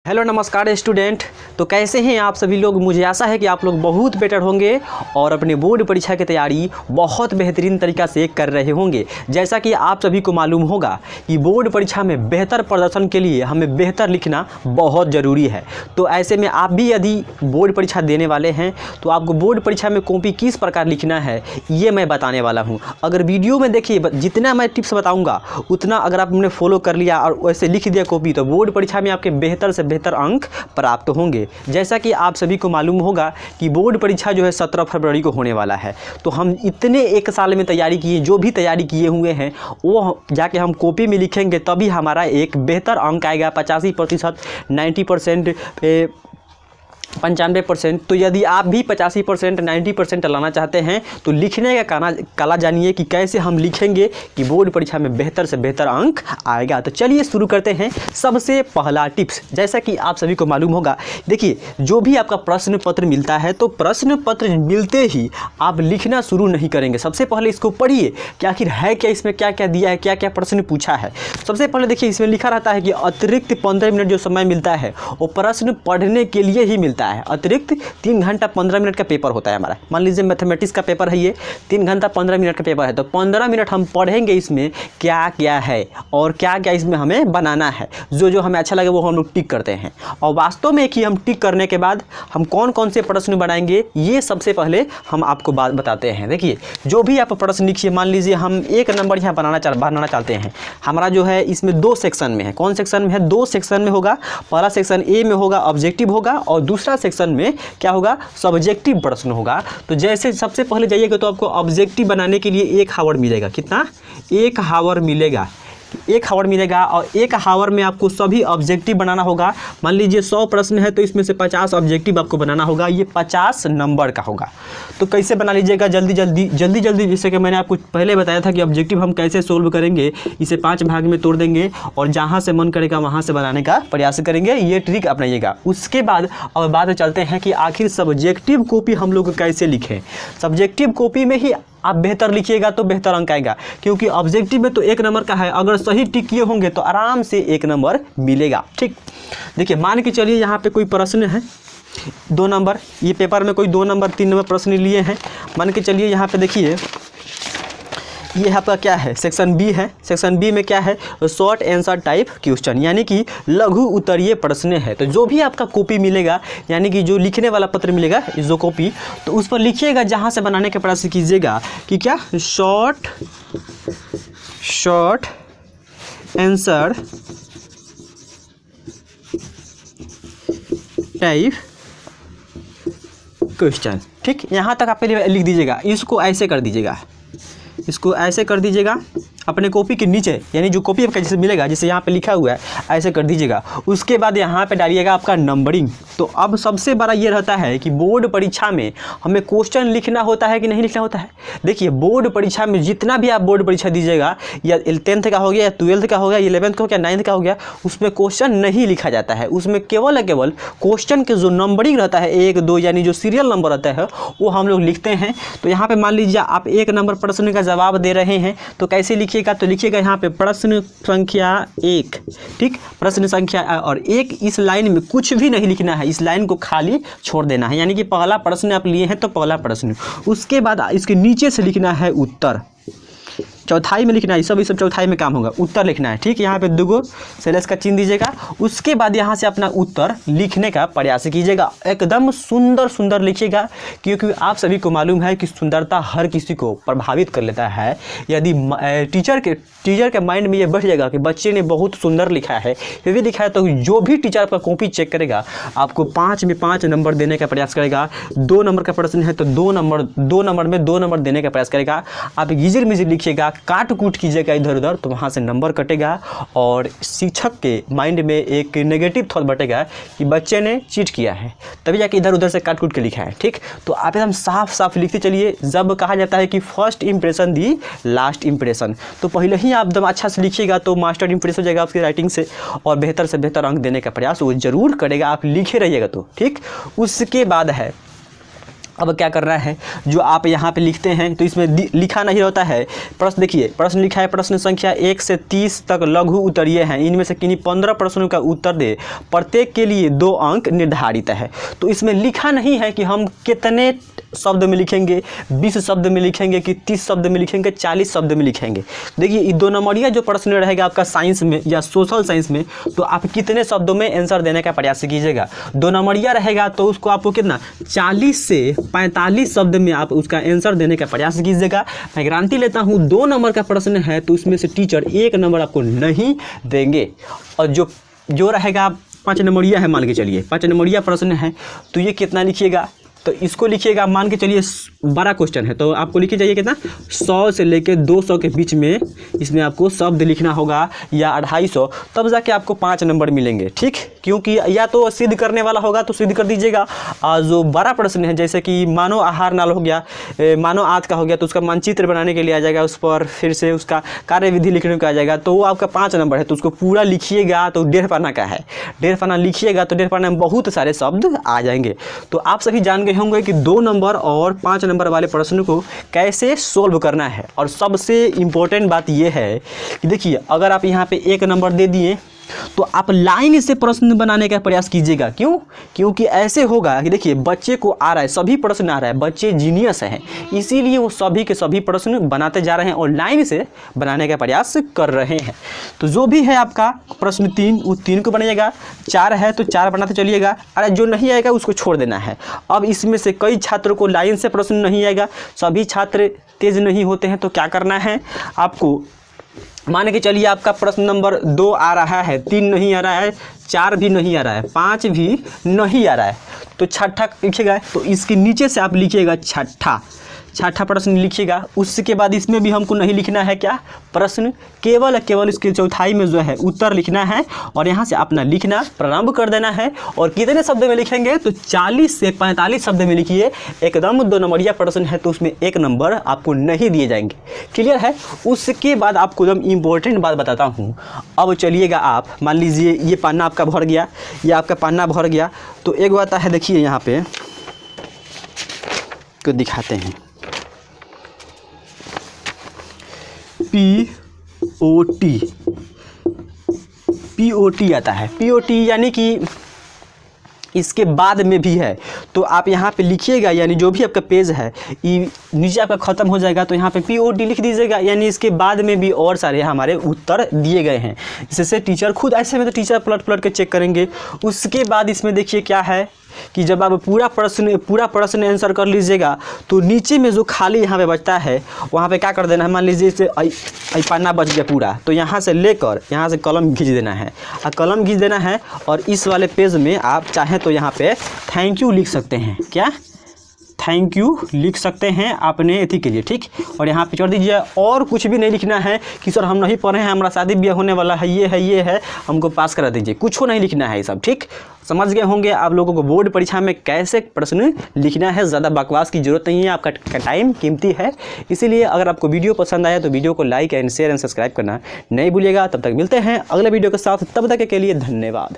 Hello नमस्कार student. तो कैसे हैं आप सभी लोग। मुझे आशा है कि आप लोग बहुत बेटर होंगे और अपने बोर्ड परीक्षा की तैयारी बहुत बेहतरीन तरीक़ा से कर रहे होंगे। जैसा कि आप सभी को मालूम होगा कि बोर्ड परीक्षा में बेहतर प्रदर्शन के लिए हमें बेहतर लिखना बहुत ज़रूरी है। तो ऐसे में आप भी यदि बोर्ड परीक्षा देने वाले हैं तो आपको बोर्ड परीक्षा में कॉपी किस प्रकार लिखना है ये मैं बताने वाला हूँ। अगर वीडियो में देखिए जितना मैं टिप्स बताऊँगा उतना अगर आपने फॉलो कर लिया और वैसे लिख दिया कॉपी तो बोर्ड परीक्षा में आपके बेहतर से बेहतर अंक प्राप्त होंगे। जैसा कि आप सभी को मालूम होगा कि बोर्ड परीक्षा जो है 17 फरवरी को होने वाला है। तो हम इतने एक साल में तैयारी किए, जो भी तैयारी किए हुए हैं वो जाके हम कॉपी में लिखेंगे तभी हमारा एक बेहतर अंक आएगा। 85%, 90%, 95%। तो यदि आप भी 85%, 90% लाना चाहते हैं तो लिखने का कला जानिए कि कैसे हम लिखेंगे कि बोर्ड परीक्षा में बेहतर से बेहतर अंक आएगा। तो चलिए शुरू करते हैं। सबसे पहला टिप्स, जैसा कि आप सभी को मालूम होगा, देखिए जो भी आपका प्रश्न पत्र मिलता है तो प्रश्न पत्र मिलते ही आप लिखना शुरू नहीं करेंगे। सबसे पहले इसको पढ़िए कि आखिर है क्या, इसमें क्या क्या दिया है, क्या क्या प्रश्न पूछा है। सबसे पहले देखिए इसमें लिखा रहता है कि अतिरिक्त 15 मिनट जो समय मिलता है वो प्रश्न पढ़ने के लिए ही मिलता है। अतिरिक्त 3 घंटा 15 मिनट का पेपर होता है हमारा। मान लीजिए मैथमेटिक्स का पेपर है, ये 3 घंटा 15 मिनट का पेपर है तो 15 मिनट हम पढ़ेंगे इसमें क्या क्या है और क्या क्या इसमें हमें बनाना है। जो जो हमें अच्छा लगे वो हम लोग टिक करते हैं और वास्तव में कि हम टिक करने के बाद हम कौन कौन से प्रश्न बनाएंगे ये सबसे पहले हम आपको बात बताते हैं। देखिए जो भी आप प्रश्न लिखिए, मान लीजिए हम 1 नंबर यहाँ बनाना चाहते हैं। हमारा जो है इसमें 2 सेक्शन में है। कौन सेक्शन में है? 2 सेक्शन में होगा। पहला सेक्शन ए में होगा ऑब्जेक्टिव होगा और दूसरा सेक्शन में क्या होगा, सब्जेक्टिव प्रश्न होगा। तो जैसे सबसे पहले जाइएगा तो आपको ऑब्जेक्टिव बनाने के लिए 1 हावर मिलेगा। कितना? 1 हावर मिलेगा। 1 हावर मिलेगा और 1 हावर में आपको सभी ऑब्जेक्टिव बनाना होगा। मान लीजिए 100 प्रश्न है तो इसमें से 50 ऑब्जेक्टिव आपको बनाना होगा। ये 50 नंबर का होगा। तो कैसे बना लीजिएगा जल्दी जल्दी, जैसे कि मैंने आपको पहले बताया था कि ऑब्जेक्टिव हम कैसे सोल्व करेंगे। इसे 5 भाग में तोड़ देंगे और जहाँ से मन करेगा वहाँ से बनाने का प्रयास करेंगे। ये ट्रिक अपनाइएगा। उसके बाद अब बात चलते हैं कि आखिर सब्जेक्टिव कॉपी हम लोग कैसे लिखें। सब्जेक्टिव कॉपी में ही आप बेहतर लिखिएगा तो बेहतर अंक आएगा, क्योंकि ऑब्जेक्टिव में तो 1 नंबर का है। अगर सही टिक किए होंगे तो आराम से 1 नंबर मिलेगा। ठीक, देखिए मान के चलिए यहाँ पे कोई प्रश्न है 2 नंबर। ये पेपर में कोई 2 नंबर 3 नंबर प्रश्न लिए हैं। मान के चलिए यहाँ पे देखिए ये आपका क्या है, सेक्शन बी है। सेक्शन बी में क्या है, शॉर्ट आंसर टाइप क्वेश्चन, यानी कि लघु उत्तरीय प्रश्न है। तो जो भी आपका कॉपी मिलेगा, यानी कि जो लिखने वाला पत्र मिलेगा जो कॉपी, तो उस पर लिखिएगा जहाँ से बनाने का प्रयास कीजिएगा कि क्या, शॉर्ट आंसर टाइप क्वेश्चन। ठीक, यहाँ तक आप पहले लिख दीजिएगा। इसको ऐसे कर दीजिएगा, इसको ऐसे कर दीजिएगा अपने कॉपी के नीचे, यानी जो कॉपी आपका जैसे मिलेगा, जैसे यहाँ पे लिखा हुआ है ऐसे कर दीजिएगा। उसके बाद यहाँ पे डालिएगा आपका नंबरिंग। तो अब सबसे बड़ा ये रहता है कि बोर्ड परीक्षा में हमें क्वेश्चन लिखना होता है कि नहीं लिखना होता है। देखिए बोर्ड परीक्षा में जितना भी आप बोर्ड परीक्षा दीजिएगा, या 10th का हो गया, या 12th का हो गया, 11th का हो गया, 9th का हो गया, उसमें क्वेश्चन नहीं लिखा जाता है। उसमें केवल क्वेश्चन के जो नंबरिंग रहता है 1, 2, यानी जो सीरियल नंबर रहता है वो हम लोग लिखते हैं। तो यहाँ पर मान लीजिए आप 1 नंबर प्रश्न का जवाब दे रहे हैं तो कैसे लिखिएगा, तो लिखिएगा यहाँ पे प्रश्न संख्या 1। ठीक, प्रश्न संख्या और 1, इस लाइन में कुछ भी नहीं लिखना है, इस लाइन को खाली छोड़ देना है। यानी कि पहला प्रश्न आप लिए हैं तो पहला प्रश्न, उसके बाद इसके नीचे से लिखना है उत्तर। चौथाई में लिखना है, सब चौथाई में काम होगा, उत्तर लिखना है। ठीक, यहाँ पे 2 सेलेस का चिन्ह दीजिएगा। उसके बाद यहाँ से अपना उत्तर लिखने का प्रयास कीजिएगा। एकदम सुंदर लिखिएगा, क्योंकि आप सभी को मालूम है कि सुंदरता हर किसी को प्रभावित कर लेता है। यदि टीचर के माइंड में ये बैठ जाएगा कि बच्चे ने बहुत सुंदर लिखा है, फिर भी लिखा है, तो जो भी टीचर आपका कॉपी चेक करेगा आपको 5 में 5 नंबर देने का प्रयास करेगा। 2 नंबर का प्रश्न है तो 2 नंबर में 2 नंबर देने का प्रयास करेगा। आप गिजिर मिजिर लिखिएगा, काट कूट कीजिएगा इधर उधर, तो वहाँ से नंबर कटेगा और शिक्षक के माइंड में एक नेगेटिव थॉट बटेगा कि बच्चे ने चीट किया है, तभी जाके इधर उधर से काट कूट के लिखा है। ठीक, तो आप एकदम साफ लिखते चलिए। जब कहा जाता है कि फर्स्ट इंप्रेशन दी लास्ट इंप्रेशन, तो पहले ही आप एकदम अच्छा से लिखिएगा तो मास्टर इंप्रेस हो जाएगा आपकी राइटिंग से और बेहतर से बेहतर अंक देने का प्रयास वो जरूर करेगा। आप लिखे रहिएगा तो। ठीक, उसके बाद है अब क्या करना है, जो आप यहाँ पे लिखते हैं तो इसमें लिखा नहीं होता है। प्रश्न देखिए, प्रश्न लिखा है प्रश्न संख्या 1 से 30 तक लघु उत्तरीय हैं, इनमें से किन्हीं 15 प्रश्नों का उत्तर दे, प्रत्येक के लिए 2 अंक निर्धारित है। तो इसमें लिखा नहीं है कि हम कितने शब्द में लिखेंगे, 20 शब्द में लिखेंगे कि 30 शब्द में लिखेंगे, 40 शब्द में लिखेंगे। देखिए ये 2 नंबरिया जो प्रश्न रहेगा आपका साइंस में या सोशल साइंस में, तो आप कितने शब्दों में आंसर देने का प्रयास कीजिएगा। 2 नंबरिया रहेगा तो उसको आपको कितना 40 से 45 शब्द में आप उसका आंसर देने का प्रयास कीजिएगा। मैं गारंटी लेता हूँ 2 नंबर का प्रश्न है तो उसमें से टीचर 1 नंबर आपको नहीं देंगे। और जो रहेगा 5 नंबरिया है, मान के चलिए 5 नंबरिया प्रश्न है तो ये कितना लिखिएगा, तो इसको लिखिएगा, मान के चलिए बड़ा क्वेश्चन है तो आपको लिखिए जाइए कितना 100 से लेकर 200 के बीच में इसमें आपको शब्द लिखना होगा या 250, तब जाके आपको 5 नंबर मिलेंगे। ठीक, क्योंकि या तो सिद्ध करने वाला होगा तो सिद्ध कर दीजिएगा। और जो बड़ा प्रश्न है जैसे कि मानव आहार नाल हो गया, मानव आज का हो गया, तो उसका मानचित्र बनाने के लिए आ जाएगा, उस पर फिर से उसका कार्यविधि लिखने को आ जाएगा, तो वो आपका 5 नंबर है। तो उसको पूरा लिखिएगा तो 1.5 पन्ना का है, 1.5 पन्ना लिखिएगा तो 1.5 पन्ना में बहुत सारे शब्द आ जाएंगे। तो आप सभी जान गए होंगे कि 2 नंबर और 5 नंबर वाले प्रश्न को कैसे सोल्व करना है। और सबसे इम्पोर्टेंट बात यह है कि देखिए, अगर आप यहाँ पे 1 नंबर दे दिए तो आप लाइन से प्रश्न बनाने का प्रयास कीजिएगा। क्यों? क्योंकि ऐसे होगा कि देखिए बच्चे को आ रहा है, सभी प्रश्न आ रहा है, बच्चे जीनियस हैं, इसीलिए वो सभी के सभी प्रश्न बनाते जा रहे हैं और लाइन से बनाने का प्रयास कर रहे हैं। तो जो भी है आपका प्रश्न 3, वो 3 को बनाइएगा, 4 है तो 4 बनाते चलिएगा, अरे जो नहीं आएगा उसको छोड़ देना है। अब इसमें से कई छात्रों को लाइन से प्रश्न नहीं आएगा, सभी छात्र तेज नहीं होते हैं, तो क्या करना है आपको, मान के चलिए आपका प्रश्न नंबर 2 आ रहा है, 3 नहीं आ रहा है, 4 भी नहीं आ रहा है, 5 भी नहीं आ रहा है, तो छठा लिखिएगा। तो इसके नीचे से आप लिखिएगा छठा प्रश्न लिखिएगा। उसके बाद इसमें भी हमको नहीं लिखना है क्या प्रश्न, केवल इसके चौथाई में जो है उत्तर लिखना है और यहाँ से अपना लिखना प्रारंभ कर देना है। और कितने शब्द में लिखेंगे तो 40 से 45 शब्द में लिखिए। एकदम 2 नंबरिया प्रश्न है तो उसमें 1 नंबर आपको नहीं दिए जाएंगे। क्लियर है? उसके बाद आपको एकदम इम्पोर्टेंट बात बताता हूँ। अब चलिएगा आप, मान लीजिए ये पन्ना आपका भर गया, ये आपका पन्ना भर गया, तो एक बात है, देखिए यहाँ पे को दिखाते हैं, POT आता है। POT यानी कि इसके बाद में भी है, तो आप यहाँ पे लिखिएगा, यानी जो भी आपका पेज है ये नीचे आपका ख़त्म हो जाएगा तो यहाँ पे POT लिख दीजिएगा, यानी इसके बाद में भी और सारे हमारे उत्तर दिए गए हैं। इससे टीचर खुद, ऐसे में तो टीचर पलट के चेक करेंगे। उसके बाद इसमें देखिए क्या है कि जब आप पूरा प्रश्न आंसर कर लीजिएगा तो नीचे में जो खाली यहाँ पे बचता है वहाँ पे क्या कर देना है, मान लीजिए इसे पन्ना बच गया पूरा, तो यहाँ से लेकर यहाँ से कलम खींच देना है, कलम खींच देना है और इस वाले पेज में आप चाहें तो यहाँ पे थैंक यू लिख सकते हैं। क्या? थैंक यू लिख सकते हैं अपने एथी के लिए। ठीक, और यहाँ पे छोड़ दीजिए, और कुछ भी नहीं लिखना है कि सर हम नहीं पढ़े हैं, हमारा शादी ब्याह होने वाला है, ये है, हमको पास करा दीजिए, कुछ नहीं लिखना है ये सब। ठीक, समझ गए होंगे आप लोगों को बोर्ड परीक्षा में कैसे प्रश्न लिखना है। ज़्यादा बकवास की जरूरत नहीं है, आपका टाइम कीमती है। इसीलिए अगर आपको वीडियो पसंद आया तो वीडियो को like and share and subscribe करना नहीं भूलिएगा। तब तक मिलते हैं अगले वीडियो के साथ, तब तक के लिए धन्यवाद।